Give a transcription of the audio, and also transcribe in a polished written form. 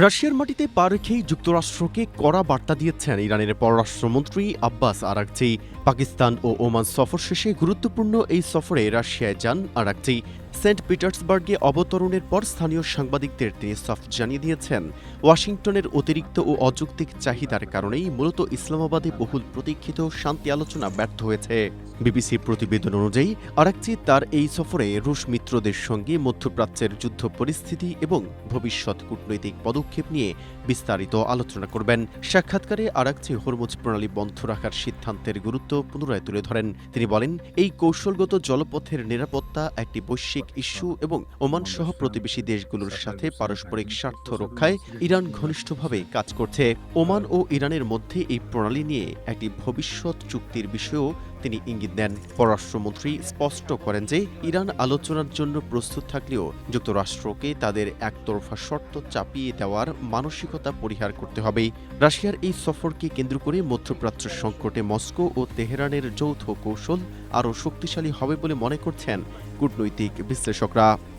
রাশিয়ার মাটিতে পা রেখেই যুক্তরাষ্ট্রকে কড়া বার্তা দিয়েছেন ইরানের পররাষ্ট্রমন্ত্রী আব্বাস আরাগচি। পাকিস্তান ও ওমান সফর শেষে গুরুত্বপূর্ণ এই সফরে রাশিয়ায় যান আরাগচি। সেন্ট পিটার্সবার্গে অবতরণের পর স্থানীয় সাংবাদিকদের তিনি সফট জানিয়ে দিয়েছেন, ওয়াশিংটনের অতিরিক্ত ও অযৌক্তিক চাহিদার কারণেই মূলত ইসলামাবাদে বহুল প্রতীক্ষিত শান্তি আলোচনা ব্যর্থ হয়েছে। বিবিসির প্রতিবেদন অনুযায়ী আরাগচি তার এই সফরে রুশ মিত্রদের সঙ্গে মধ্যপ্রাচ্যের যুদ্ধ পরিস্থিতি এবং ভবিষ্যৎ কূটনৈতিক পদক্ষেপ নিয়ে বিস্তারিত আলোচনা করবেন। সাক্ষাৎকারে আরাগচি হরমুজ প্রণালী বন্ধ রাখার সিদ্ধান্তের গুরুত্ব পুনরায় তুলে ধরেন। তিনি বলেন, এই কৌশলগত জলপথের নিরাপত্তা একটি বৈশ্বিক ইস্যু এবং ওমান সহ প্রতিবেশী দেশগুলোর সাথে পারস্পরিক স্বার্থ রক্ষায় ইরান ঘনিষ্ঠভাবে কাজ করছে। ওমান ও ইরানের মধ্যে এই প্রণালী নিয়ে একটি ভবিষ্যৎ চুক্তির বিষয়েও তিনি ইঙ্গিত দেন। পররাষ্ট্রমন্ত্রী স্পষ্ট করেন যে ইরান আলোচনার জন্য প্রস্তুত থাকলেও যুক্তরাষ্ট্রকে তাদের একতরফা শর্ত চাপিয়ে দেওয়ার মানসিকতা পরিহার করতে হবে। রাশিয়ার এই সফরকে কেন্দ্র করে মধ্যপ্রাচ্য সংকটে মস্কো ও তেহরানের যৌথ কৌশল আরও শক্তিশালী হবে বলে মনে করছেন কূটনৈতিক বিশ্লেষকরা।